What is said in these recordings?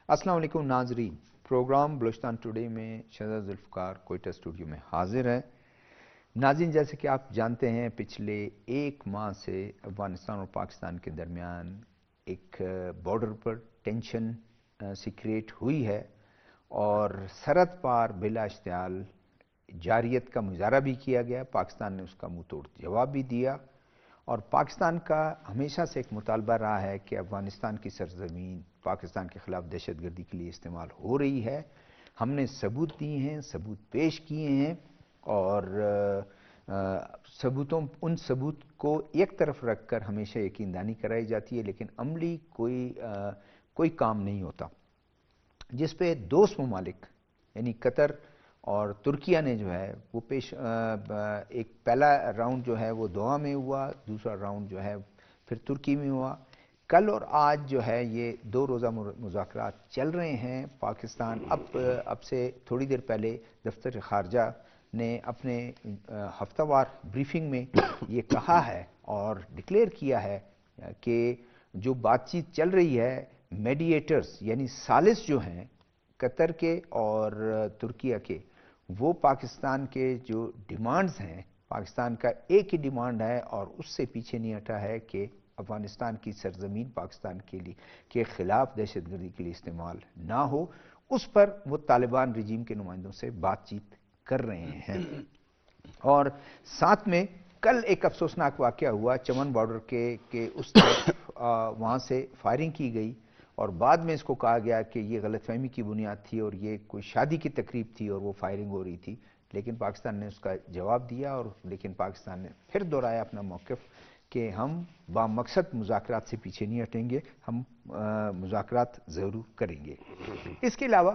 السلام علیکم ناظرین، پروگرام بلوچستان ٹوڈے میں شہزاد ذوالفقار کوئٹہ اسٹوڈیو میں حاضر ہے۔ ناظرین، جیسے کہ آپ جانتے ہیں پچھلے ایک ماہ سے افغانستان اور پاکستان کے درمیان ایک بارڈر پر ٹینشن سی کریٹ ہوئی ہے اور سرحد پار بلا اشتعال جارحیت کا مظاہرہ بھی کیا گیا۔ پاکستان نے اس کا منہ توڑ جواب بھی دیا اور پاکستان کا ہمیشہ سے ایک مطالبہ رہا ہے کہ افغانستان کی سرزمین پاکستان کے خلاف دہشت گردی کے لیے استعمال ہو رہی ہے۔ ہم نے ثبوت دیے ہیں، ثبوت پیش کیے ہیں اور ان ثبوت کو ایک طرف رکھ کر ہمیشہ یقین دہانی کرائی جاتی ہے، لیکن عملی کوئی کام نہیں ہوتا، جس پہ دوست ممالک یعنی قطر اور ترکیہ نے جو ہے وہ ایک پہلا راؤنڈ جو ہے وہ دوحہ میں ہوا، دوسرا راؤنڈ جو ہے پھر ترکی میں ہوا۔ کل اور آج جو ہے یہ 2 روزہ مذاکرات چل رہے ہیں۔ پاکستان اب سے تھوڑی دیر پہلے دفتر خارجہ نے اپنے ہفتہ وار بریفنگ میں یہ کہا ہے اور ڈکلیئر کیا ہے کہ جو بات چیت چل رہی ہے، میڈیٹرز یعنی ثالث جو ہیں قطر کے اور ترکیہ کے، وہ پاکستان کے جو ڈیمانڈز ہیں، پاکستان کا ایک ہی ڈیمانڈ ہے اور اس سے پیچھے نہیں ہٹا ہے کہ افغانستان کی سرزمین پاکستان کے خلاف دہشت گردی کے لیے استعمال نہ ہو۔ اس پر وہ طالبان رجیم کے نمائندوں سے بات چیت کر رہے ہیں۔ اور ساتھ میں کل ایک افسوسناک واقعہ ہوا چمن بارڈر کے اس طرف، وہاں سے فائرنگ کی گئی اور بعد میں اس کو کہا گیا کہ یہ غلط فہمی کی بنیاد تھی اور یہ کوئی شادی کی تقریب تھی اور وہ فائرنگ ہو رہی تھی، لیکن پاکستان نے اس کا جواب دیا لیکن پاکستان نے پھر دہرایا اپنا موقف کہ ہم بامقصد مذاکرات سے پیچھے نہیں ہٹیں گے، ہم مذاکرات ضرور کریں گے۔ اس کے علاوہ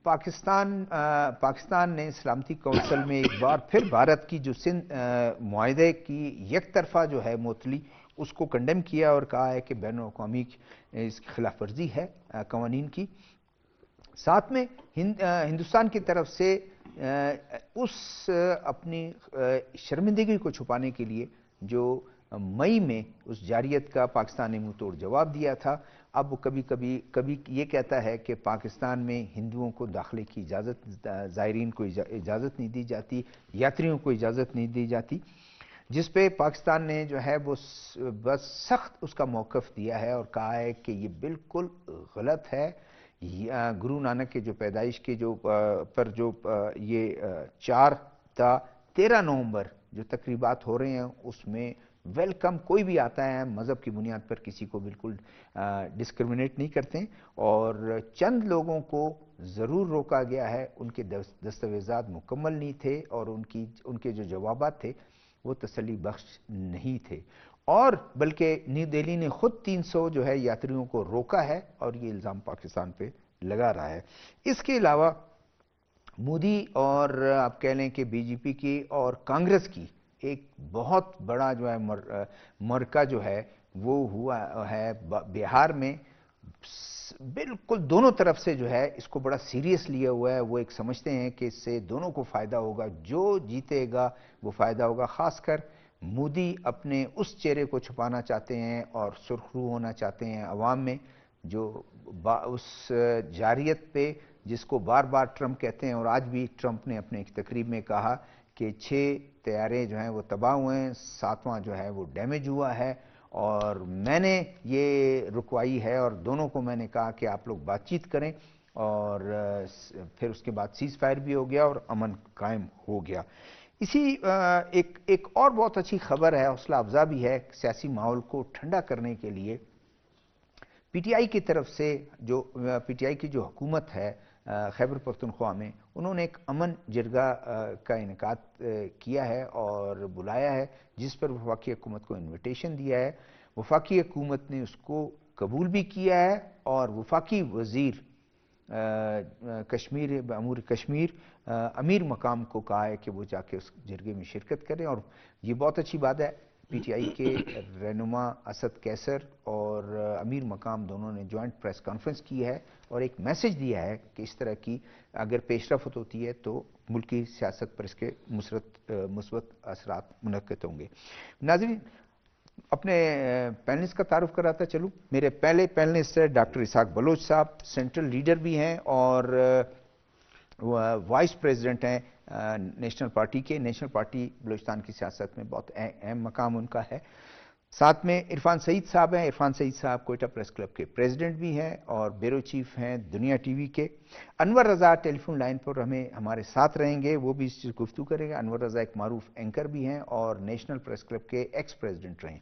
پاکستان نے سلامتی کونسل میں ایک بار پھر بھارت کی جو سندھ معاہدے کی یک طرفہ جو ہے معطلی، اس کو کنڈیم کیا اور کہا ہے کہ بین الاقوامی اس کی خلاف ورزی ہے قوانین کی۔ ساتھ میں ہندوستان کی طرف سے اس اپنی شرمندگی کو چھپانے کے لیے جو مئی میں اس جارحیت کا پاکستان نے منہ توڑ جواب دیا تھا، اب وہ کبھی یہ کہتا ہے کہ پاکستان میں ہندوؤں کو داخلے کی اجازت، زائرین کو اجازت نہیں دی جاتی، یاتریوں کو اجازت نہیں دی جاتی، جس پہ پاکستان نے جو ہے وہ بس سخت اس کا موقف دیا ہے اور کہا ہے کہ یہ بالکل غلط ہے۔ گرو نانک کے جو پیدائش کے پر جو یہ 4 تا 13 نومبر جو تقریبات ہو رہے ہیں، اس میں ویلکم، کوئی بھی آتا ہے مذہب کی بنیاد پر کسی کو بالکل ڈسکرمنیٹ نہیں کرتے، اور چند لوگوں کو ضرور روکا گیا ہے، ان کے دستاویزات مکمل نہیں تھے اور ان کے جو جوابات تھے وہ تسلی بخش نہیں تھے، اور بلکہ نیو دہلی نے خود 300 جو ہے یاتریوں کو روکا ہے اور یہ الزام پاکستان پہ لگا رہا ہے۔ اس کے علاوہ مودی اور آپ کہہ لیں کہ بی جے پی کی اور کانگریس کی ایک بہت بڑا جو ہے مرکہ جو ہے وہ ہوا ہے بہار میں، بالکل دونوں طرف سے جو ہے اس کو بڑا سیریس لیا ہوا ہے۔ وہ ایک سمجھتے ہیں کہ اس سے دونوں کو فائدہ ہوگا، جو جیتے گا وہ فائدہ ہوگا۔ خاص کر مودی اپنے اس چہرے کو چھپانا چاہتے ہیں اور سرخرو ہونا چاہتے ہیں عوام میں، جو اس جارحیت پہ جس کو بار بار ٹرمپ کہتے ہیں، اور آج بھی ٹرمپ نے اپنے ایک تقریب میں کہا کہ 6 طیارے جو ہیں وہ تباہ ہوئے ہیں، 7واں جو ہے وہ ڈیمیج ہوا ہے، اور میں نے یہ رکوائی ہے اور دونوں کو میں نے کہا کہ آپ لوگ بات چیت کریں، اور پھر اس کے بعد سیز فائر بھی ہو گیا اور امن قائم ہو گیا۔ ایک اور بہت اچھی خبر ہے، حوصلہ افزا بھی ہے، سیاسی ماحول کو ٹھنڈا کرنے کے لیے پی ٹی آئی کی طرف سے پی ٹی آئی کی جو حکومت ہے خیبر پختونخوا میں، انہوں نے ایک امن جرگہ کا انعقاد کیا ہے اور بلایا ہے، جس پر وفاقی حکومت کو انویٹیشن دیا ہے۔ وفاقی حکومت نے اس کو قبول بھی کیا ہے اور وفاقی وزیر امور کشمیر امیر مقام کو کہا ہے کہ وہ جا کے اس جرگے میں شرکت کریں، اور یہ بہت اچھی بات ہے۔ پی ٹی آئی کے رہنما اسد کیسر اور امیر مقام دونوں نے جوائنٹ پریس کانفرنس کی ہے اور ایک میسج دیا ہے کہ اس طرح کی اگر پیش رفت ہوتی ہے تو ملکی سیاست پر اس کے مثبت اثرات منعقد ہوں گے۔ ناظرین، اپنے پینلسٹ کا تعارف کراتا چلوں. میرے پہلے پینلسٹ ہے ڈاکٹر اسحاق بلوچ صاحب، سینٹرل لیڈر بھی ہیں اور وائس پریزیڈنٹ ہیں نیشنل پارٹی کے. نیشنل پارٹی بلوچستان کی سیاست میں بہت اہم مقام ان کا ہے. ساتھ میں عرفان سعید صاحب ہیں. عرفان سعید صاحب کوئٹہ پریس کلب کے پریزیڈنٹ بھی ہیں اور بیورو چیف ہیں دنیا ٹی وی کے. انور رضا ٹیلی فون لائن پر ہمارے ساتھ رہیں گے، وہ بھی اس چیز گفتگو کریں گے. انور رضا ایک معروف اینکر بھی ہیں اور نیشنل پریس کلب کے ایکس پریزیڈنٹ رہے ہیں.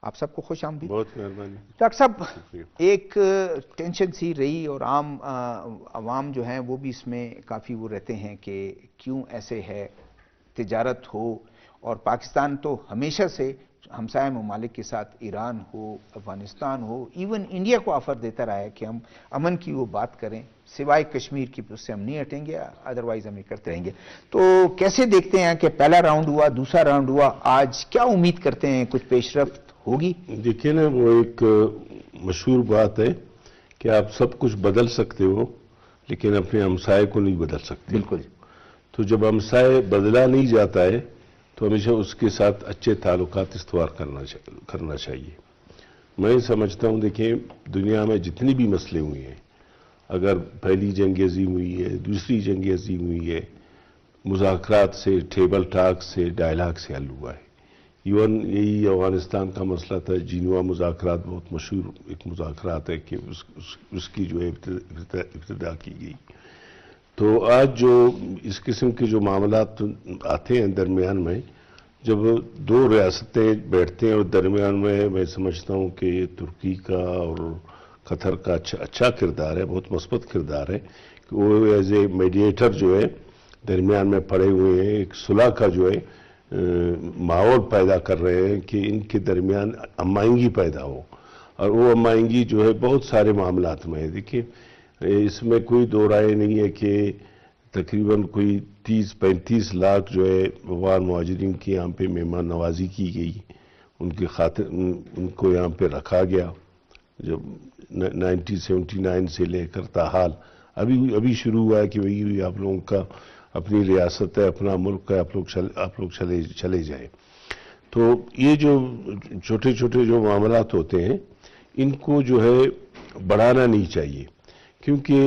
آپ سب کو خوش آمدید. بہت مہربانی ڈاکٹر صاحب، ایک ٹینشن سی رہی اور عام عوام جو ہیں وہ بھی اس میں کافی وہ رہتے ہیں کہ کیوں ایسے ہے. تجارت ہو اور پاکستان تو ہمیشہ سے ہمسایہ ممالک کے ساتھ ایران ہو، افغانستان ہو، ایون انڈیا کو آفر دیتا رہا ہے کہ ہم امن کی وہ بات کریں، سوائے کشمیر کی اس سے ہم نہیں ہٹیں گے، ادروائز ہم یہ کرتے رہیں گے. تو کیسے دیکھتے ہیں کہ پہلا راؤنڈ ہوا، دوسرا راؤنڈ ہوا، آج کیا امید کرتے ہیں کچھ پیش رفت ہوگی؟ دیکھیے نا، وہ ایک مشہور بات ہے کہ آپ سب کچھ بدل سکتے ہو لیکن اپنے ہمسائے کو نہیں بدل سکتے. بالکل. تو جب ہمسائے بدلا نہیں جاتا ہے تو ہمیشہ اس کے ساتھ اچھے تعلقات استوار کرنا چاہیے. میں سمجھتا ہوں، دیکھیں دنیا میں جتنی بھی مسئلے ہوئے ہیں، اگر پہلی جنگ عظیم ہوئی ہے، دوسری جنگ عظیم ہوئی ہے، مذاکرات سے، ٹیبل ٹاک سے، ڈائلاگ سے حل ہوا ہے. ایون یہی افغانستان کا مسئلہ تھا، جینوا مذاکرات بہت مشہور ایک مذاکرات ہے کہ اس کی جو ہے ابتدا کی گئی. تو آج جو اس قسم کے جو معاملات آتے ہیں درمیان میں، جب دو ریاستیں بیٹھتے ہیں اور درمیان میں سمجھتا ہوں کہ یہ ترکی کا اور قطر کا اچھا کردار ہے، بہت مثبت کردار ہے کہ وہ ایز اے میڈیٹر جو ہے درمیان میں پڑے ہوئے ہیں، ایک صلح کا جو ہے ماحول پیدا کر رہے ہیں کہ ان کے درمیان ہم آہنگی پیدا ہو. اور وہ ہم آہنگی جو ہے بہت سارے معاملات میں ہے. دیکھیے اس میں کوئی دو رائے نہیں ہے کہ تقریباً کوئی 30-35 لاکھ جو ہے افغان مہاجرین کی یہاں پہ مہمان نوازی کی گئی، ان کی خاطر ان کو یہاں پہ رکھا گیا. جب 1979 سے لے کر تاحال ابھی شروع ہوا ہے کہ وہی آپ لوگوں کا اپنی ریاست ہے، اپنا ملک ہے، آپ لوگ چلے جائیں. تو یہ جو چھوٹے چھوٹے جو معاملات ہوتے ہیں ان کو جو ہے بڑھانا نہیں چاہیے، کیونکہ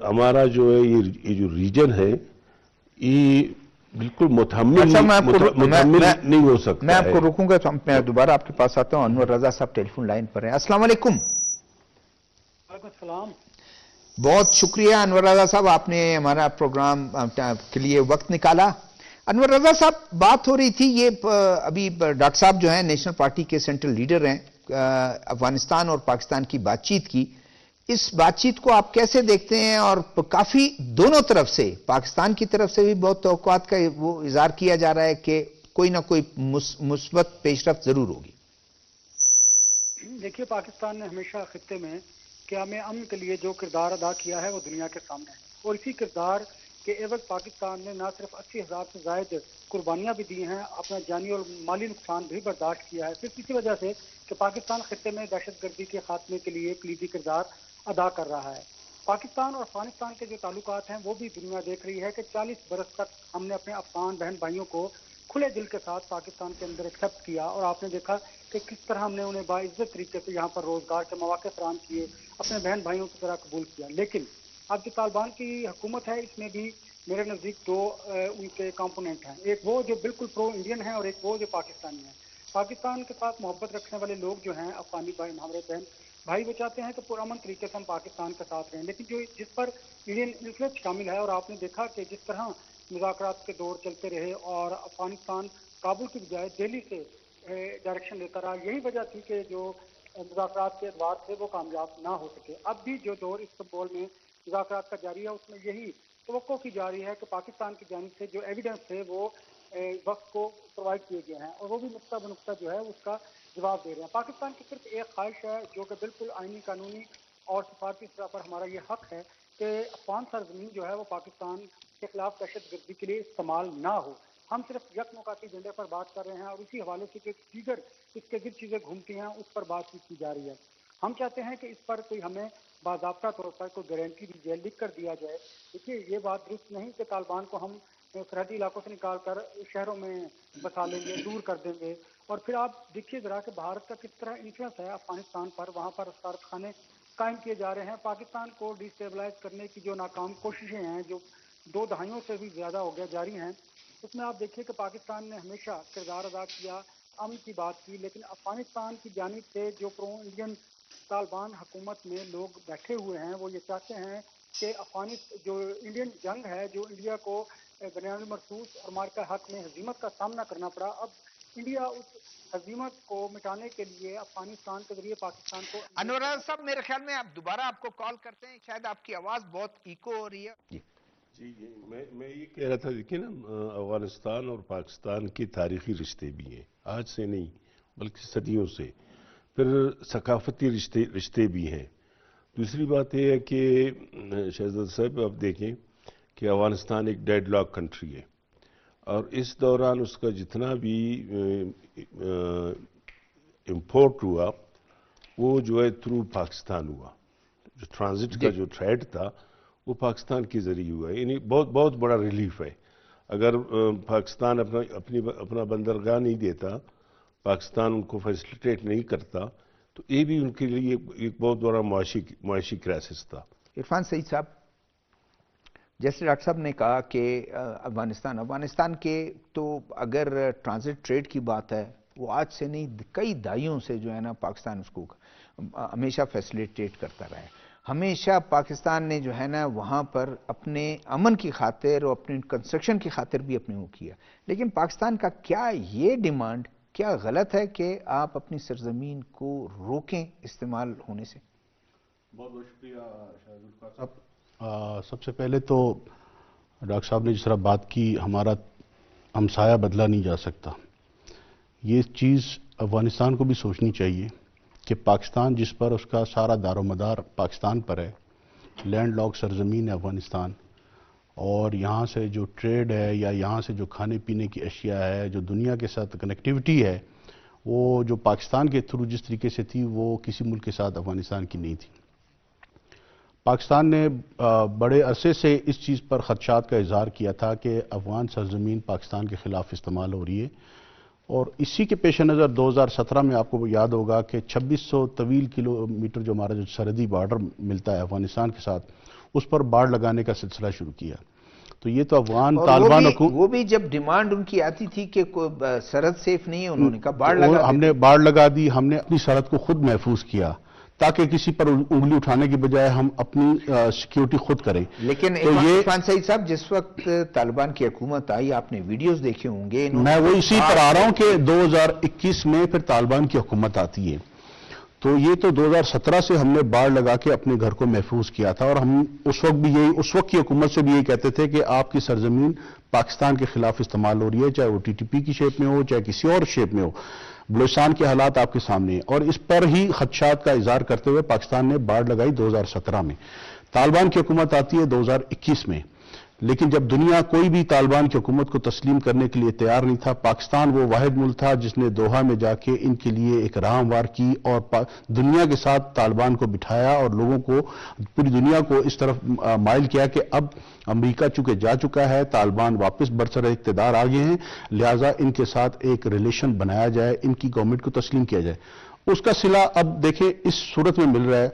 ہمارا جو ہے یہ جو ریجن ہے یہ بالکل متحمل نہیں ہو سکتا ہے. میں آپ کو روکوں گا تو میں دوبارہ آپ کے پاس آتا ہوں. انور رضا صاحب ٹیلی فون لائن پر ہیں. السلام علیکم. وعلیکم السلام. بہت شکریہ انور رضا صاحب، آپ نے ہمارا پروگرام کے لیے وقت نکالا. انور رضا صاحب، بات ہو رہی تھی یہ ابھی ڈاکٹر صاحب جو ہیں نیشنل پارٹی کے سینٹرل لیڈر ہیں، افغانستان اور پاکستان کی بات چیت کی. اس بات چیت کو آپ کیسے دیکھتے ہیں؟ اور کافی دونوں طرف سے، پاکستان کی طرف سے بھی بہت توقعات کا وہ اظہار کیا جا رہا ہے کہ کوئی نہ کوئی مثبت پیش رفت ضرور ہوگی. دیکھیے، پاکستان نے ہمیشہ خطے میں قیام امن کے لیے جو کردار ادا کیا ہے وہ دنیا کے سامنے ہے، اور اسی کردار کے عوض پاکستان نے نہ صرف 80,000 سے زائد قربانیاں بھی دی ہیں، اپنا جانی اور مالی نقصان بھی برداشت کیا ہے، صرف اسی وجہ سے کہ پاکستان خطے میں دہشت گردی کے خاتمے کے لیے کلیدی کردار ادا کر رہا ہے. پاکستان اور افغانستان کے جو تعلقات ہیں وہ بھی دنیا دیکھ رہی ہے کہ 40 برس تک ہم نے اپنے افغان بہن بھائیوں کو کھلے دل کے ساتھ پاکستان کے اندر ایکسیپٹ کیا، اور آپ نے دیکھا کہ کس طرح ہم نے انہیں باعزت طریقے سے یہاں پر روزگار کے مواقع فراہم کیے، اپنے بہن بھائیوں کی طرح قبول کیا. لیکن اب جو طالبان کی حکومت ہے اس میں بھی میرے نزدیک دو ان کے کمپوننٹ ہیں، ایک وہ جو بالکل پرو انڈین ہیں اور ایک وہ جو پاکستانی ہیں. پاکستان کے ساتھ محبت رکھنے والے لوگ جو ہیں افغانی بھائی، ہمارے بہن بھائی، وہ چاہتے ہیں کہ پرامن طریقے سے ہم پاکستان کے ساتھ رہیں، لیکن جو جس پر انڈین انفلوئنس شامل ہے، اور آپ نے دیکھا کہ جس طرح مذاکرات کے دور چلتے رہے اور افغانستان کابل کی بجائے دہلی سے ڈائریکشن لیتا رہا، یہی وجہ تھی کہ جو مذاکرات کے ادوار تھے وہ کامیاب نہ ہو سکے. اب بھی جو دور استنبول میں مذاکرات کا جاری ہے اس میں یہی توقع کی جا رہی ہے کہ پاکستان کی جانب سے جو ایویڈنس ہے وہ وقت کو پرووائڈ کیے گئے ہیں اور وہ بھی نقطہ بنقطہ جو ہے اس کا جواب دے رہے ہیں. پاکستان کی صرف ایک خواہش ہے جو کہ بالکل آئینی، قانونی اور سفارتی سطح پر ہمارا یہ حق ہے کہ افغان سرزمین جو ہے وہ پاکستان کے خلاف دہشت گردی کے لیے استعمال نہ ہو. ہم صرف یک مکاتی ایجنڈے پر بات کر رہے ہیں اور اسی حوالے سے جو دیگر اس کے گرد چیزیں گھومتی ہیں اس پر بات چیت کی جا رہی ہے. ہم چاہتے ہیں کہ اس پر کوئی ہمیں باضابطہ طور پر کوئی گارنٹی دی جائے، لکھ کر دیا جائے. دیکھیے، یہ بات درست نہیں کہ طالبان کو ہم سرحدی علاقوں سے نکال کر شہروں میں بسا لیں گے، دور کر دیں گے اور پھر آپ دیکھیے ذرا کہ بھارت کا کس طرح انفلوئنس ہے افغانستان پر، وہاں پر سفارت خانے قائم کیے جا رہے ہیں. پاکستان کو ڈی اسٹیبلائز کرنے کی جو ناکام کوششیں ہیں جو 2 دہائیوں سے بھی زیادہ ہو گیا جاری ہیں، اس میں آپ دیکھیے کہ پاکستان نے ہمیشہ کردار ادا کیا، امن کی بات کی، لیکن افغانستان کی جانب سے جو پرو انڈین طالبان حکومت میں لوگ بیٹھے ہوئے ہیں وہ یہ چاہتے ہیں کہ جو انڈین جنگ ہے، جو انڈیا کو بنیاد مرصوص اور مارکہ حق میں ہزیمت کا سامنا کرنا پڑا، اب انڈیا اس ہزیمت کو مٹانے کے لیے افغانستان کے ذریعے پاکستان کو. انور صاحب میرے خیال میں آپ دوبارہ آپ کو کال کرتے ہیں، شاید آپ کی آواز بہت ایکو ہو رہی ہے. جی میں یہ کہہ رہا تھا، دیکھیں نا، افغانستان اور پاکستان کے تاریخی رشتے بھی ہیں، آج سے نہیں بلکہ صدیوں سے. پھر ثقافتی رشتے بھی ہیں. دوسری بات یہ ہے کہ شہزاد صاحب آپ دیکھیں کہ افغانستان ایک ڈیڈ لاک کنٹری ہے، اور اس دوران اس کا جتنا بھی امپورٹ ہوا وہ جو ہے تھرو پاکستان ہوا. جو ٹرانزٹ کا جو ٹریڈ تھا وہ پاکستان کے ذریعے ہوا ہے. یعنی بہت بڑا ریلیف ہے. اگر پاکستان اپنا بندرگاہ نہیں دیتا، پاکستان ان کو فیسلیٹیٹ نہیں کرتا، تو یہ بھی ان کے لیے ایک بہت بڑا معاشی کرائسس تھا. عرفان سعید صاحب، جیسے ڈاکٹر صاحب نے کہا کہ افغانستان کے تو اگر ٹرانزٹ ٹریڈ کی بات ہے، وہ آج سے نہیں کئی دہائیوں سے جو ہے نا پاکستان اس کو ہمیشہ فیسلیٹیٹ کرتا رہا ہے. ہمیشہ پاکستان نے جو ہے نا وہاں پر اپنے امن کی خاطر اور اپنے کنسٹرکشن کی خاطر بھی اپنے وہ کیا. لیکن پاکستان کا کیا یہ ڈیمانڈ کیا غلط ہے کہ آپ اپنی سرزمین کو روکیں استعمال ہونے سے؟ بہت بہت شکریہ شاہد صاحب. سب سے پہلے تو ڈاکٹر صاحب نے جس طرح بات کی، ہمارا ہمسایہ بدلا نہیں جا سکتا. یہ چیز افغانستان کو بھی سوچنی چاہیے کہ پاکستان جس پر اس کا سارا دار و مدار پاکستان پر ہے، لینڈ لاک سرزمین ہے افغانستان، اور یہاں سے جو ٹریڈ ہے یا یہاں سے جو کھانے پینے کی اشیاء ہے، جو دنیا کے ساتھ کنیکٹیوٹی ہے، وہ جو پاکستان کے تھرو جس طریقے سے تھی وہ کسی ملک کے ساتھ افغانستان کی نہیں تھی. پاکستان نے بڑے عرصے سے اس چیز پر خدشات کا اظہار کیا تھا کہ افغان سرزمین پاکستان کے خلاف استعمال ہو رہی ہے، اور اسی کے پیش نظر 2017 میں آپ کو یاد ہوگا کہ 2600 طویل کلومیٹر جو ہمارا جو سرحدی بارڈر ملتا ہے افغانستان کے ساتھ، اس پر باڑ لگانے کا سلسلہ شروع کیا. تو یہ تو افغان طالبان وہ بھی جب ڈیمانڈ ان کی آتی تھی کہ سرحد سیف نہیں ہے، انہوں نے کہا باڑ لگا، ہم نے باڑ لگا دی. ہم نے اپنی سرحد کو خود محفوظ کیا تاکہ کسی پر انگلی اٹھانے کی بجائے ہم اپنی سیکیورٹی خود کریں. لیکن عرفان سعید صاحب، جس وقت طالبان کی حکومت آئی، آپ نے ویڈیوز دیکھے ہوں گے. میں وہ اسی پر آ رہا ہوں کہ 2021 میں پھر طالبان کی حکومت آتی ہے، تو یہ تو 2017 سے ہم نے باڑ لگا کے اپنے گھر کو محفوظ کیا تھا. اور ہم اس وقت کی حکومت سے بھی یہی کہتے تھے کہ آپ کی سرزمین پاکستان کے خلاف استعمال ہو رہی ہے، چاہے وہ TTP کی شیپ میں ہو چاہے کسی اور شیپ میں ہو. بلوچستان کے حالات آپ کے سامنے ہیں، اور اس پر ہی خدشات کا اظہار کرتے ہوئے پاکستان نے باڑ لگائی 2017 میں. طالبان کی حکومت آتی ہے 2021 میں، لیکن جب دنیا کوئی بھی طالبان کی حکومت کو تسلیم کرنے کے لیے تیار نہیں تھا، پاکستان وہ واحد ملک تھا جس نے دوحہ میں جا کے ان کے لیے ایک راہ ہموار کی اور دنیا کے ساتھ طالبان کو بٹھایا اور لوگوں کو، پوری دنیا کو اس طرف مائل کیا کہ اب امریکہ چونکہ جا چکا ہے، طالبان واپس برسر اقتدار آ گئے ہیں، لہٰذا ان کے ساتھ ایک ریلیشن بنایا جائے، ان کی گورنمنٹ کو تسلیم کیا جائے. اس کا صلہ اب دیکھیں اس صورت میں مل رہا ہے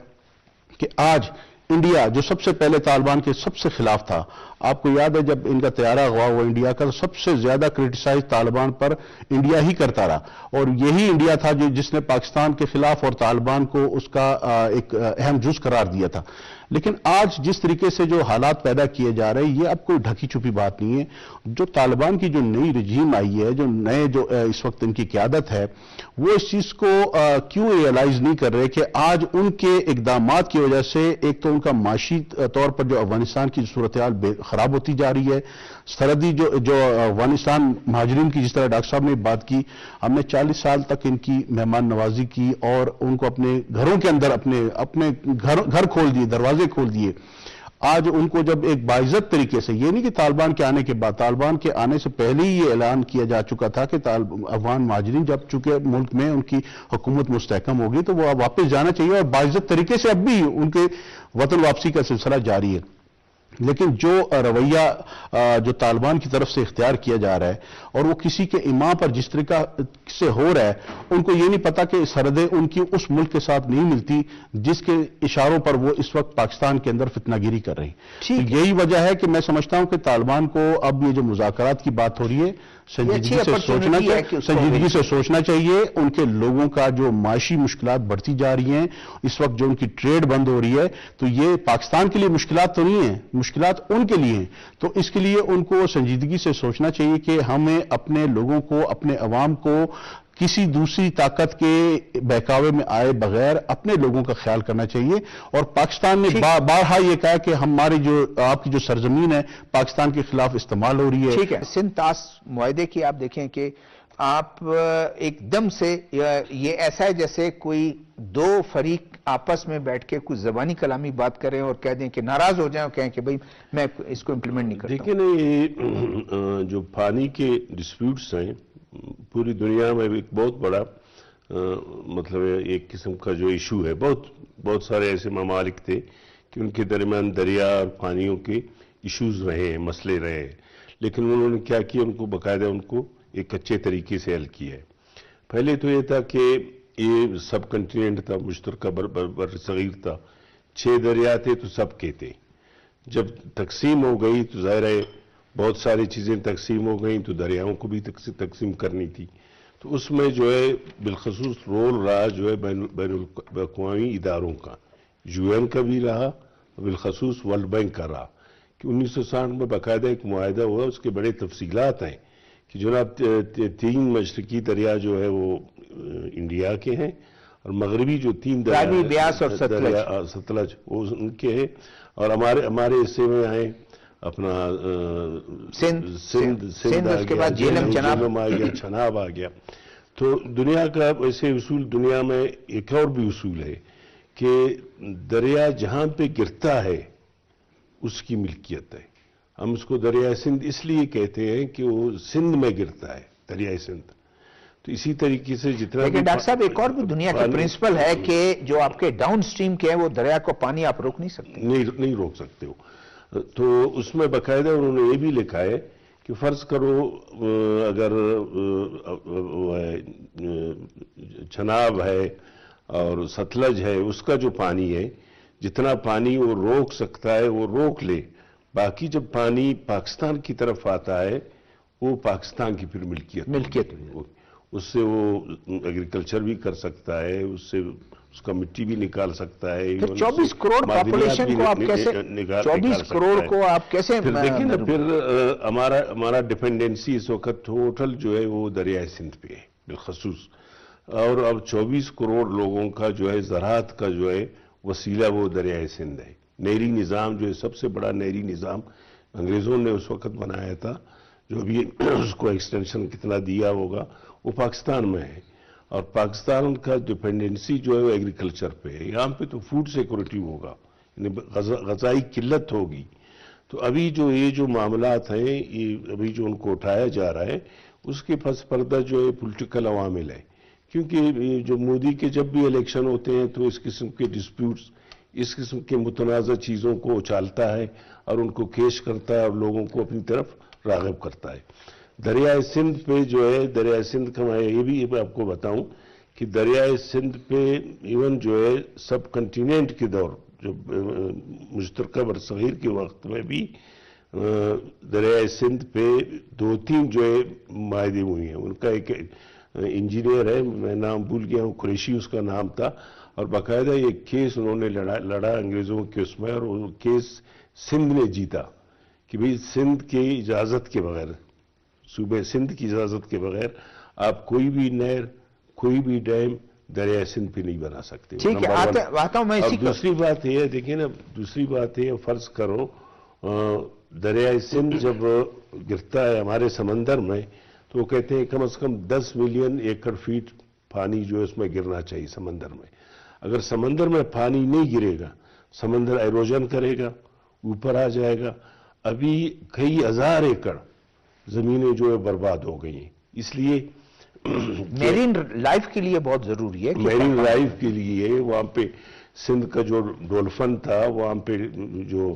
کہ آج انڈیا جو سب سے پہلے طالبان کے سب سے خلاف تھا، آپ کو یاد ہے جب ان کا طیارہ اغوا ہوا انڈیا کا، سب سے زیادہ کرٹیسائز طالبان پر انڈیا ہی کرتا رہا، اور یہی انڈیا تھا جس نے پاکستان کے خلاف اور طالبان کو اس کا ایک اہم جز قرار دیا تھا. لیکن آج جس طریقے سے جو حالات پیدا کیے جا رہے ہیں، یہ اب کوئی ڈھکی چھپی بات نہیں ہے. جو طالبان کی جو نئی رجیم آئی ہے، جو نئے جو اس وقت ان کی قیادت ہے، وہ اس چیز کو کیوں ریئلائز نہیں کر رہے کہ آج ان کے اقدامات کی وجہ سے ایک تو ان کا معاشی طور پر جو افغانستان کی صورتحال خراب ہوتی جا رہی ہے. سرحدی جو افغانستان مہاجرین کی، جس طرح ڈاکٹر صاحب نے بات کی، ہم نے 40 سال تک ان کی مہمان نوازی کی اور ان کو اپنے گھروں کے اندر اپنے گھر کھول دیے، دروازے کھول دیے. آج ان کو جب ایک باعزت طریقے سے، یہ نہیں کہ طالبان کے آنے کے بعد، طالبان کے آنے سے پہلے ہی یہ اعلان کیا جا چکا تھا کہ افغان مہاجرین جب چونکہ ملک میں ان کی حکومت مستحکم ہوگی تو وہ اب واپس جانا چاہیے، اور باعزت طریقے سے اب بھی ان کے وطن واپسی کا سلسلہ جاری ہے. لیکن جو رویہ جو طالبان کی طرف سے اختیار کیا جا رہا ہے اور وہ کسی کے امام پر جس طریقہ سے ہو رہا ہے، ان کو یہ نہیں پتا کہ سرحدیں ان کی اس ملک کے ساتھ نہیں ملتی جس کے اشاروں پر وہ اس وقت پاکستان کے اندر فتنہ گیری کر رہی ہیں۔ یہی وجہ ہے کہ میں سمجھتا ہوں کہ طالبان کو اب یہ جو مذاکرات کی بات ہو رہی ہے سنجیدگی سے سوچنا چاہیے۔ ان کے لوگوں کا جو معاشی مشکلات بڑھتی جا رہی ہیں، اس وقت جو ان کی ٹریڈ بند ہو رہی ہے، تو یہ پاکستان کے لیے مشکلات تو نہیں ہیں، مشکلات ان کے لیے ہیں۔ تو اس کے لیے ان کو سنجیدگی سے سوچنا چاہیے کہ ہمیں اپنے لوگوں کو، اپنے عوام کو کسی دوسری طاقت کے بہکاوے میں آئے بغیر اپنے لوگوں کا خیال کرنا چاہیے۔ اور پاکستان نے بارہا یہ کہا کہ ہماری جو آپ کی جو سرزمین ہے پاکستان کے خلاف استعمال ہو رہی ہے۔ ٹھیک ہے، سندھ طاس معاہدے کی آپ دیکھیں کہ آپ ایک دم سے یہ ایسا ہے جیسے کوئی دو فریق آپس میں بیٹھ کے کچھ زبانی کلامی بات کریں اور کہہ دیں کہ ناراض ہو جائیں اور کہیں کہ بھئی میں اس کو امپلیمنٹ نہیں کرتا۔ دیکھیں نا، یہ جو پانی کے ڈسپیوٹس ہیں پوری دنیا میں ایک بہت بڑا مطلب ایک قسم کا جو ایشو ہے، بہت سارے ایسے ممالک تھے کہ ان کے درمیان دریا اور پانیوں کے ایشوز رہے ہیں، مسئلے رہے ہیں، لیکن انہوں نے کیا کیا، ان کو باقاعدہ ان کو ایک اچھے طریقے سے حل کیا ہے۔ پہلے تو یہ تھا کہ یہ سب کنٹیننٹ تھا، مشترکہ بر صغیر تھا، 6 دریا تھے تو سب کے تھے۔ جب تقسیم ہو گئی تو ظاہر ہے بہت ساری چیزیں تقسیم ہو گئیں تو دریاؤں کو بھی تقسیم کرنی تھی، تو اس میں جو ہے بالخصوص رول رہا جو ہے بین الاقوامی اداروں کا، UN کا بھی رہا، بالخصوص ورلڈ بینک کا رہا، کہ 1960 میں باقاعدہ ایک معاہدہ ہوا، اس کے بڑے تفصیلات ہیں کہ جناب 3 مشرقی دریا جو ہے وہ انڈیا کے ہیں، اور مغربی جو 3 دریا بیاس اور ستلج وہ ان کے ہیں، اور ہمارے حصے میں آئے اپنا سندھ اس کے بعد جہلم آ گیا، چھناب آ گیا۔ تو دنیا کا ایسے اصول، دنیا میں ایک اور بھی اصول ہے کہ دریا جہاں پہ گرتا ہے اس کی ملکیت ہے۔ ہم اس کو دریائے سندھ اس لیے کہتے ہیں کہ وہ سندھ میں گرتا ہے، دریائے سندھ۔ تو اسی طریقے سے جتنا لیکن ڈاکٹر صاحب ایک اور بھی دنیا کا پرنسپل ہے کہ جو آپ کے ڈاؤن سٹریم کے ہیں وہ دریا کو پانی آپ روک نہیں سکتے، نہیں روک سکتے ہو۔ تو اس میں باقاعدہ انہوں نے یہ بھی لکھا ہے کہ فرض کرو اگر چھناب ہے اور ستلج ہے، اس کا جو پانی ہے جتنا پانی وہ روک سکتا ہے وہ روک لے، باقی جب پانی پاکستان کی طرف آتا ہے وہ پاکستان کی پھر ملکیت اس سے وہ ایگریکلچر بھی کر سکتا ہے، اس کا مٹی بھی نکال سکتا ہے۔ 24 کروڑ پاپولیشن کو آپ کیسے 24 کروڑ کو آپ کیسے دیکھیں نا، پھر ہمارا ڈیپینڈنسی اس وقت ٹوٹل جو ہے وہ دریائے سندھ پہ ہے بالخصوص، اور اب 24 کروڑ لوگوں کا جو ہے زراعت کا جو ہے وسیلہ وہ دریائے سندھ ہے۔ نہری نظام جو ہے سب سے بڑا نہری نظام انگریزوں نے اس وقت بنایا تھا، جو بھی اس کو ایکسٹینشن کتنا دیا ہوگا وہ پاکستان میں ہے، اور پاکستان کا ڈیپینڈنسی جو ہے وہ ایگریکلچر پہ ہے۔ یہاں پہ تو فوڈ سیکورٹی ہوگا، یعنی غذائی قلت ہوگی۔ تو ابھی جو یہ جو معاملات ہیں، یہ ابھی جو ان کو اٹھایا جا رہا ہے، اس کے پس پردہ جو ہے پولیٹیکل عوامل ہے، کیونکہ جو مودی کے جب بھی الیکشن ہوتے ہیں تو اس قسم کے ڈسپیوٹس، اس قسم کے متنازع چیزوں کو اچھالتا ہے اور ان کو کیش کرتا ہے اور لوگوں کو اپنی طرف راغب کرتا ہے۔ دریائے سندھ پہ جو ہے، دریائے سندھ کا میں یہ بھی آپ کو بتاؤں کہ دریائے سندھ پہ ایون جو ہے سب کنٹیننٹ کے دور، جو مشترکہ برصغیر کے وقت میں بھی دریائے سندھ پہ 2-3 جو ہے معاہدے ہوئے ہیں۔ ان کا ایک انجینئر ہے، میں نام بھول گیا ہوں، قریشی اس کا نام تھا، اور باقاعدہ یہ کیس انہوں نے لڑا انگریزوں کے اس میں، اور وہ کیس سندھ نے جیتا کہ بھئی سندھ کی اجازت کے بغیر، صوبہ سندھ کی اجازت کے بغیر آپ کوئی بھی نہر، کوئی بھی ڈیم دریائے سندھ پہ نہیں بنا سکتے۔ ٹھیک ہے، آتا ہوں میں اسی دوسری بات یہ ہے، دیکھیں نا، دوسری بات یہ فرض کرو دریائے سندھ جب گرتا ہے ہمارے سمندر میں تو وہ کہتے ہیں کم از کم 10 ملین ایکڑ فیٹ پانی جو ہے اس میں گرنا چاہیے سمندر میں۔ اگر سمندر میں پانی نہیں گرے گا، سمندر ایروجن کرے گا، اوپر آ جائے گا۔ ابھی کئی ہزار ایکڑ زمینیں جو ہے برباد ہو گئی ہیں، اس لیے میرین لائف کے لیے بہت ضروری ہے، میرین لائف کے لیے وہاں پہ سندھ کا جو ڈولفن تھا، وہاں پہ جو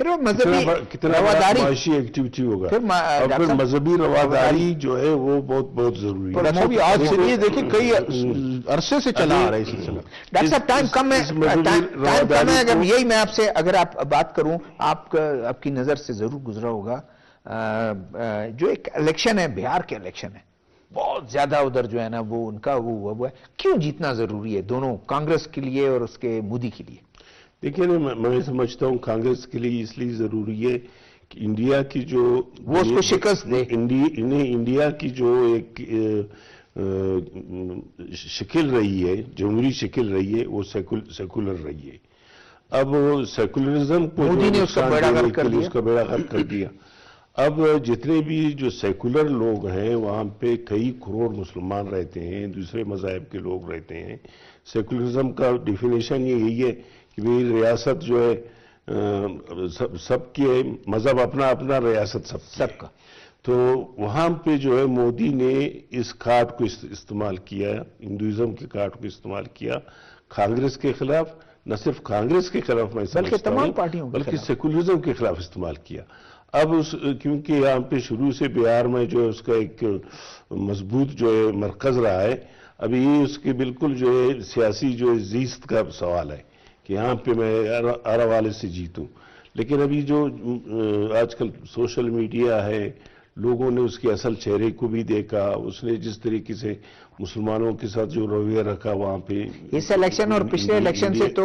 پھر وہ مذہبی کتنا رواداری معاشی ایکٹیویٹی ہوگا، پھر اور پھر مذہبی رواداری جو ہے وہ بہت بہت ضروری ہے۔ ڈاکٹر صاحب یہ آج سے نہیں، دیکھیں کئی عرصے سے چلا آ رہا ہے یہ سلسلہ۔ ڈاکٹر صاحب ٹائم کم ہے، اگر یہی میں آپ سے اگر آپ بات کروں، آپ کی نظر سے ضرور گزرا ہوگا جو ایک الیکشن ہے، بہار کے الیکشن ہے، بہت زیادہ ادھر جو ہے نا وہ ان کا وہ ہے، کیوں جیتنا ضروری ہے دونوں، کانگریس کے لیے اور اس کے مودی کے لیے؟ دیکھیں میں سمجھتا ہوں کانگریس کے لیے اس لیے ضروری ہے کہ انڈیا کی جو وہ اس کو شکست دے، انڈیا کی جو ایک شکل رہی ہے، جمہوری شکل رہی ہے، وہ سیکولر رہی ہے۔ اب سیکولرزم کو مودی نے اس کا بیڑا غرق کر دیا۔ اب جتنے بھی جو سیکولر لوگ ہیں وہاں پہ کئی کروڑ مسلمان رہتے ہیں، دوسرے مذاہب کے لوگ رہتے ہیں۔ سیکولرزم کا ڈیفینیشن یہی ہے کہ بھی ریاست جو ہے سب کے مذہب اپنا اپنا، ریاست سب کا۔ تو وہاں پہ جو ہے مودی نے اس کارڈ کو استعمال کیا، ہندوازم کے کارڈ کو استعمال کیا کانگریس کے خلاف، نہ صرف کانگریس کے خلاف میں بلکہ تمام پارٹیوں بلکہ سیکولرزم کے خلاف استعمال کیا۔ اب کیونکہ یہاں پہ شروع سے بہار میں جو اس کا ایک مضبوط جو ہے مرکز رہا ہے، ابھی یہ اس کے بالکل جو ہے سیاسی جو زیست کا سوال ہے کہ یہاں پہ میں ہر حوالے سے جیتوں۔ لیکن ابھی جو آج کل سوشل میڈیا ہے، لوگوں نے اس کے اصل چہرے کو بھی دیکھا، اس نے جس طریقے سے مسلمانوں کے ساتھ جو رویہ رکھا وہاں پہ اس الیکشن اور پچھلے الیکشن سے تو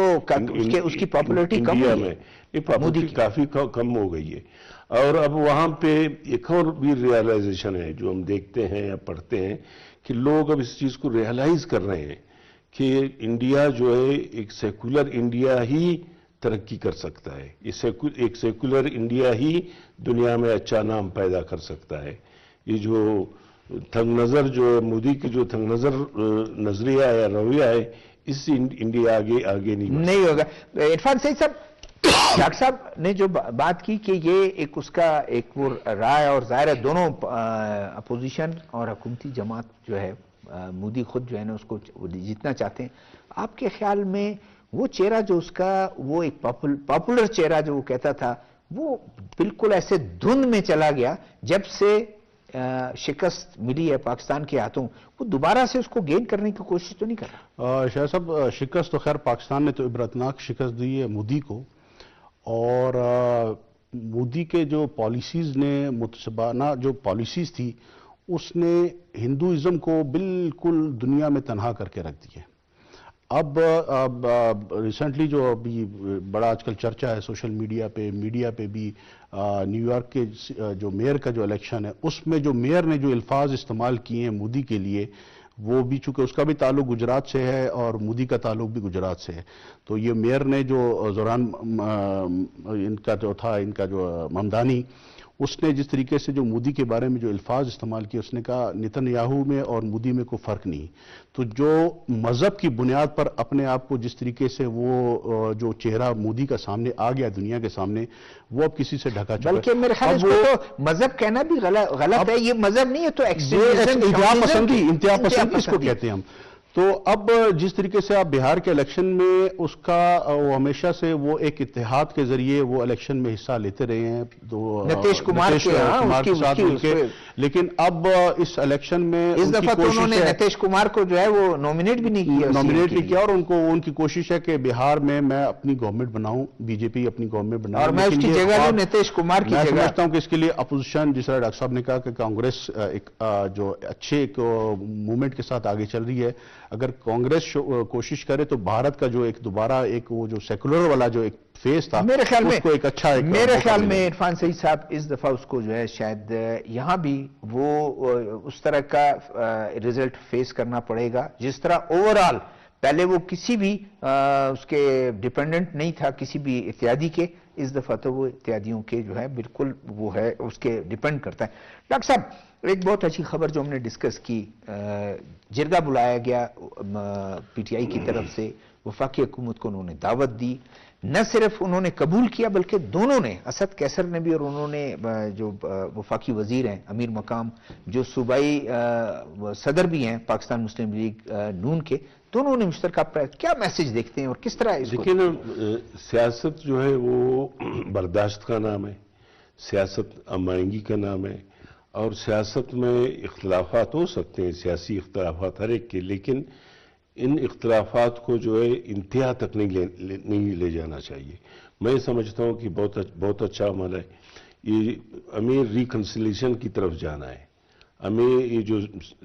اس کی پاپولرٹی کم انڈیا میں یہ پاپولرٹی کافی کم ہو گئی ہے۔ اور اب وہاں پہ ایک اور بھی ریئلائزیشن ہے جو ہم دیکھتے ہیں یا پڑھتے ہیں کہ لوگ اب اس چیز کو ریئلائز کر رہے ہیں کہ انڈیا جو ہے ایک سیکولر انڈیا ہی ترقی کر سکتا ہے، ایک سیکولر انڈیا ہی دنیا میں اچھا نام پیدا کر سکتا ہے۔ یہ جو تنگ نظر جو ہے مودی کی جو تنگ نظر نظریہ ہے یا رویہ ہے، اس سے انڈیا آگے نہیں ہوگا۔ عرفان سعید صاحب، ڈاکٹر صاحب نے جو بات کی کہ یہ ایک اس کا ایک وہ رائے، اور ظاہر ہے دونوں اپوزیشن اور حکومتی جماعت جو ہے، مودی خود جو ہے نا اس کو جیتنا چاہتے ہیں۔ آپ کے خیال میں وہ چہرہ جو اس کا وہ ایک پاپولر چہرہ جو وہ کہتا تھا، وہ بالکل ایسے دھند میں چلا گیا جب سے شکست ملی ہے پاکستان کے ہاتھوں، وہ دوبارہ سے اس کو گین کرنے کی کوشش تو نہیں کر رہا؟ شاہ صاحب، شکست تو خیر پاکستان نے تو عبرتناک شکست دی ہے مودی کو، اور مودی کے جو پالیسیز نے متشابہانہ جو پالیسیز تھی اس نے ہندوازم کو بالکل دنیا میں تنہا کر کے رکھ دیا۔ اب ریسنٹلی جو ابھی بڑا آج کل چرچا ہے سوشل میڈیا پہ بھی، نیو یارک کے جو میئر کا جو الیکشن ہے، اس میں جو میئر نے جو الفاظ استعمال کیے ہیں مودی کے لیے، وہ بھی چونکہ اس کا بھی تعلق گجرات سے ہے اور مودی کا تعلق بھی گجرات سے ہے، تو یہ میئر نے جو زوران ان کا جو ممدانی، اس نے جس طریقے سے جو مودی کے بارے میں جو الفاظ استعمال کیے، اس نے کہا نتن یاہو میں اور مودی میں کوئی فرق نہیں۔ تو جو مذہب کی بنیاد پر اپنے آپ کو جس طریقے سے وہ جو چہرہ مودی کا سامنے آ گیا دنیا کے سامنے، وہ اب کسی سے ڈھکا چکا ہے۔ بلکہ میرے خیال میں تو مذہب کہنا بھی غلط ہے، یہ مذہب نہیں ہے تو انتہا پسندی اس کو کہتے ہیں ہم۔ تو اب جس طریقے سے آپ بہار کے الیکشن میں اس کا وہ ہمیشہ سے وہ ایک اتحاد کے ذریعے وہ الیکشن میں حصہ لیتے رہے ہیں، تو نتیش کمار کے ساتھ مل کے، لیکن اب اس الیکشن میں اس دفعہ تو انہوں نے نتیش کمار کو جو ہے وہ نومینیٹ بھی نہیں کیا، اور ان کی کوشش ہے کہ بہار میں اپنی گورنمنٹ بناؤں، بی جے پی اپنی گورنمنٹ بناؤں، اور میں اس کی جگہ لوں نتیش کمار کی جگہ۔ میں سمجھتا ہوں کہ اس کے لیے اپوزیشن، جس طرح ڈاکٹر صاحب نے کہا کہ کانگریس ایک جو اچھے ایک موومنٹ کے ساتھ آگے چل رہی ہے، اگر کانگریس کوشش کرے تو بھارت کا جو ایک دوبارہ ایک وہ جو سیکولر والا جو ایک فیس تھا، میرے خیال میں اس کو ایک اچھا میرے خیال میں عرفان سعید صاحب اس دفعہ اس کو جو ہے شاید یہاں بھی وہ اس طرح کا ریزلٹ فیس کرنا پڑے گا جس طرح اوورآل پہلے وہ کسی بھی اس کے ڈیپینڈنٹ نہیں تھا کسی بھی اتحادی کے، اس دفعہ تو وہ اتحادیوں کے جو ہے بالکل وہ ہے اس کے ڈیپینڈ کرتا ہے۔ ڈاکٹر صاحب، ایک بہت اچھی خبر جو ہم نے ڈسکس کی، جرگہ بلایا گیا پی ٹی آئی کی طرف سے، وفاقی حکومت کو انہوں نے دعوت دی، نہ صرف انہوں نے قبول کیا بلکہ دونوں نے، اسد کیسر نے بھی اور انہوں نے جو وفاقی وزیر ہیں امیر مقام، جو صوبائی صدر بھی ہیں پاکستان مسلم لیگ نون کے، دونوں نے مشترکہ کیا میسج دیکھتے ہیں اور کس طرح اس کو؟ لیکن سیاست جو ہے وہ برداشت کا نام ہے، سیاست امائنگی کا نام ہے، اور سیاست میں اختلافات ہو سکتے ہیں، سیاسی اختلافات ہر ایک کے، لیکن ان اختلافات کو جو ہے انتہا تک نہیں لے جانا چاہیے۔ میں سمجھتا ہوں کہ بہت اچھا عمل ہے، یہ ہمیں ریکنسیلیشن کی طرف جانا ہے، ہمیں یہ جو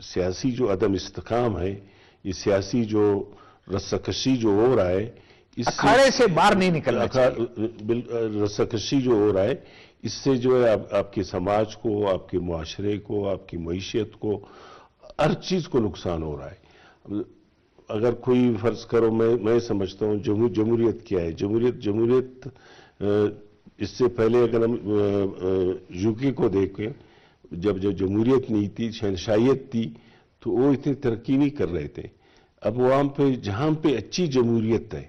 سیاسی جو عدم استحکام ہے، یہ سیاسی جو رسّہ جو ہو رہا ہے، اکھاڑے سے باہر نہیں نکلنا چاہیے، رسّہ جو ہو رہا ہے، اس سے جو ہے آپ کے سماج کو، آپ کے معاشرے کو، آپ کی معیشت کو، ہر چیز کو نقصان ہو رہا ہے۔ اگر کوئی فرض کرو، میں سمجھتا ہوں جمہوریت کیا ہے؟ جمہوریت اس سے پہلے اگر ہم یو کے کو دیکھیں، جب جمہوریت نہیں تھی، شہنشاہیت تھی، تو وہ اتنی ترقی نہیں کر رہے تھے۔ اب وہاں پہ جہاں پہ اچھی جمہوریت ہے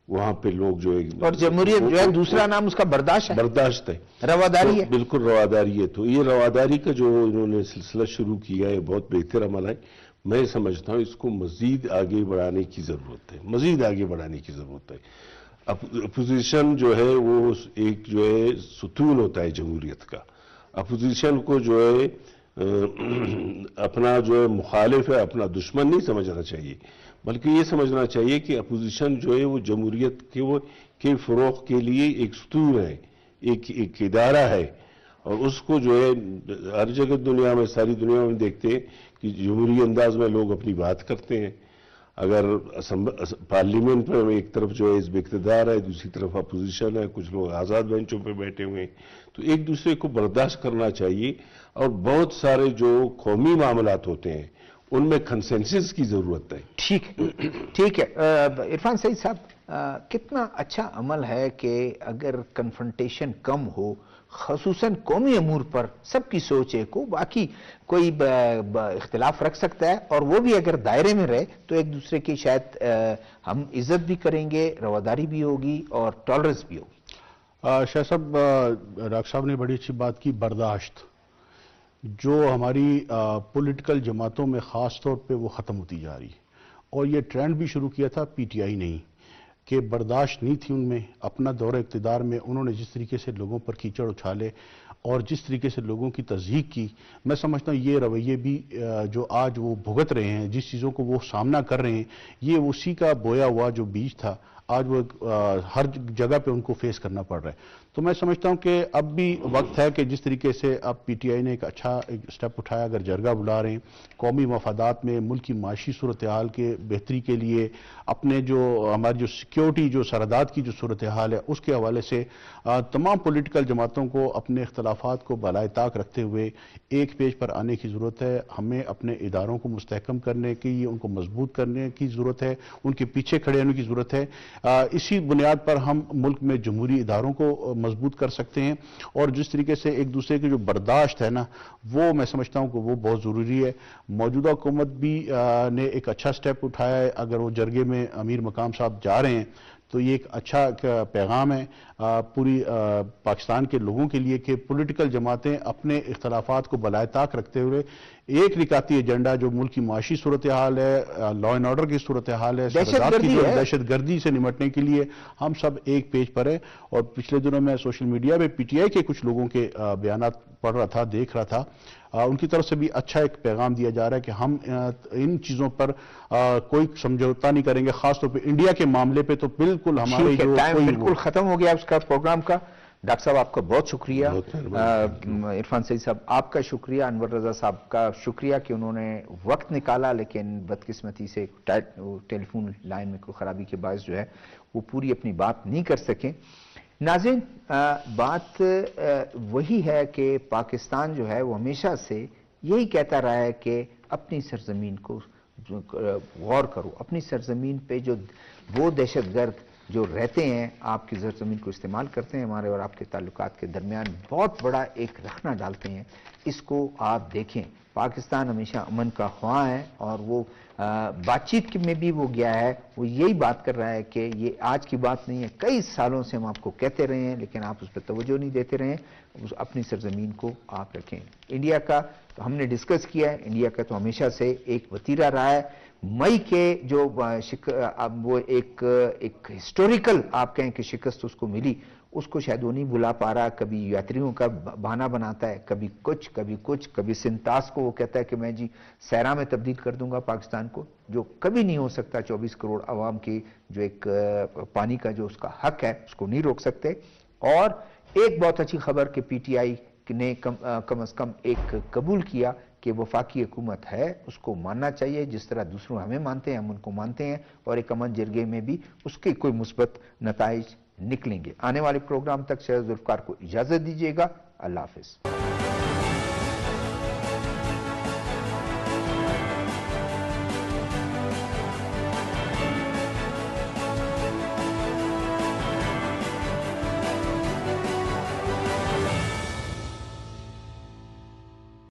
وہاں پہ لوگ جو ہے، اور جمہوریت جو ہے دوسرا نام اس کا برداشت ہے، رواداری ہے، بالکل رواداری ہے۔ تو یہ رواداری کا جو انہوں نے سلسلہ شروع کیا ہے بہت بہتر عمل ہے۔ میں سمجھتا ہوں اس کو مزید آگے بڑھانے کی ضرورت ہے، مزید آگے بڑھانے کی ضرورت ہے۔ اپوزیشن جو ہے وہ ایک جو ہے ستون ہوتا ہے جمہوریت کا۔ اپوزیشن کو جو ہے اپنا جو ہے مخالف ہے، اپنا دشمن نہیں سمجھنا چاہیے، بلکہ یہ سمجھنا چاہیے کہ اپوزیشن جو ہے وہ جمہوریت کے فروغ کے لیے ایک ستون ہے، ایک ادارہ ہے، اور اس کو جو ہے ہر جگہ دنیا میں، ساری دنیا میں دیکھتے ہیں کہ جمہوری انداز میں لوگ اپنی بات کرتے ہیں۔ اگر پارلیمنٹ میں ایک طرف جو ہے حزب اقتدار ہے، دوسری طرف اپوزیشن ہے، کچھ لوگ آزاد بینچوں پہ بیٹھے ہوئے ہیں، تو ایک دوسرے کو برداشت کرنا چاہیے، اور بہت سارے جو قومی معاملات ہوتے ہیں ان میں کنسنسس کی ضرورت ہے۔ ٹھیک ہے عرفان سعید صاحب، کتنا اچھا عمل ہے کہ اگر کنفرنٹیشن کم ہو، خصوصاً قومی امور پر سب کی سوچ ایک ہو، باقی کوئی اختلاف رکھ سکتا ہے، اور وہ بھی اگر دائرے میں رہے تو ایک دوسرے کی شاید ہم عزت بھی کریں گے، رواداری بھی ہوگی اور ٹالرنس بھی ہوگی۔ شاہ صاحب، ڈاکٹر صاحب نے بڑی اچھی بات کی، برداشت جو ہماری پولیٹیکل جماعتوں میں خاص طور پہ وہ ختم ہوتی جا رہی ہے، اور یہ ٹرینڈ بھی شروع کیا تھا پی ٹی آئی نہیں، کہ برداشت نہیں تھی ان میں۔ اپنا دور اقتدار میں انہوں نے جس طریقے سے لوگوں پر کیچڑ اچھالے اور جس طریقے سے لوگوں کی تضحیق کی، میں سمجھتا ہوں یہ رویے بھی جو آج وہ بھگت رہے ہیں، جس چیزوں کو وہ سامنا کر رہے ہیں، یہ اسی کا بویا ہوا جو بیج تھا، آج وہ ہر جگہ پہ ان کو فیس کرنا پڑ رہا ہے۔ تو میں سمجھتا ہوں کہ اب بھی وقت ہے کہ جس طریقے سے اب پی ٹی آئی نے ایک اچھا سٹیپ اٹھایا، اگر جرگہ بلا رہے ہیں قومی مفادات میں، ملک کی معاشی صورتحال کے بہتری کے لیے، اپنے جو ہماری جو سیکیورٹی، جو سرحدات کی جو صورتحال ہے اس کے حوالے سے تمام پولیٹیکل جماعتوں کو اپنے اختلافات کو بالائے طاق رکھتے ہوئے ایک پیج پر آنے کی ضرورت ہے۔ ہمیں اپنے اداروں کو مستحکم کرنے کی، ان کو مضبوط کرنے کی ضرورت ہے، ان کے پیچھے کھڑے ہونے کی ضرورت ہے۔ اسی بنیاد پر ہم ملک میں جمہوری اداروں کو مضبوط کر سکتے ہیں، اور جس طریقے سے ایک دوسرے کی جو برداشت ہے نا، وہ میں سمجھتا ہوں کہ وہ بہت ضروری ہے۔ موجودہ حکومت بھی نے ایک اچھا سٹیپ اٹھایا ہے، اگر وہ جرگے میں امیر مقام صاحب جا رہے ہیں تو یہ ایک اچھا پیغام ہے پوری پاکستان کے لوگوں کے لیے کہ پولیٹیکل جماعتیں اپنے اختلافات کو بالائے طاق رکھتے ہوئے ایک نکاتی ایجنڈا جو ملک کی معاشی صورتحال ہے، لا اینڈ آرڈر کی صورتحال ہے، دہشت گردی سے نمٹنے کے لیے ہم سب ایک پیج پر ہیں۔ اور پچھلے دنوں میں سوشل میڈیا پہ پی ٹی آئی کے کچھ لوگوں کے بیانات پڑھ رہا تھا، دیکھ رہا تھا، ان کی طرف سے بھی اچھا ایک پیغام دیا جا رہا ہے کہ ہم ان چیزوں پر کوئی سمجھوتا نہیں کریں گے، خاص طور پہ انڈیا کے معاملے پہ تو بالکل ہمارے جو ٹائم بالکل ختم ہو گیا اس کا پروگرام کا۔ ڈاکٹر صاحب آپ کا بہت شکریہ، عرفان سعید صاحب آپ کا شکریہ، انور رضا صاحب کا شکریہ کہ انہوں نے وقت نکالا، لیکن بدقسمتی سے ٹیلی فون لائن میں کوئی خرابی کے باعث جو ہے وہ پوری اپنی بات نہیں کر سکیں۔ ناظرین، بات وہی ہے کہ پاکستان جو ہے وہ ہمیشہ سے یہی کہتا رہا ہے کہ اپنی سرزمین کو غور کرو، اپنی سرزمین پہ جو وہ دہشت گرد جو رہتے ہیں، آپ کی سرزمین کو استعمال کرتے ہیں، ہمارے اور آپ کے تعلقات کے درمیان بہت بڑا ایک رخنہ ڈالتے ہیں، اس کو آپ دیکھیں۔ پاکستان ہمیشہ امن کا خواہاں ہے، اور وہ بات چیت میں بھی وہ گیا ہے، وہ یہی بات کر رہا ہے کہ یہ آج کی بات نہیں ہے، کئی سالوں سے ہم آپ کو کہتے رہے ہیں لیکن آپ اس پہ توجہ نہیں دیتے رہے ہیں، اپنی سرزمین کو آپ رکھیں۔ انڈیا کا تو ہم نے ڈسکس کیا ہے، انڈیا کا تو ہمیشہ سے ایک وتیرہ رہا ہے۔ مئی کے جو وہ ایک ہسٹوریکل آپ کہیں کہ شکست اس کو ملی، اس کو شاید وہ نہیں بھلا پا رہا، کبھی یاتریوں کا بہانہ بناتا ہے، کبھی کچھ کبھی سنتاس کو وہ کہتا ہے کہ میں جی سیرا میں تبدیل کر دوں گا پاکستان کو، جو کبھی نہیں ہو سکتا۔ 24 کروڑ عوام کی جو ایک پانی کا جو اس کا حق ہے اس کو نہیں روک سکتے۔ اور ایک بہت اچھی خبر کہ پی ٹی آئی نے کم از کم ایک قبول کیا کہ وفاقی حکومت ہے، اس کو ماننا چاہیے، جس طرح دوسروں ہمیں مانتے ہیں ہم ان کو مانتے ہیں، اور ایک امن جرگے میں بھی اس کے کوئی مثبت نتائج نکلیں گے۔ آنے والے پروگرام تک شہزاد ذوالفقار کو اجازت دیجیے گا۔ اللہ حافظ۔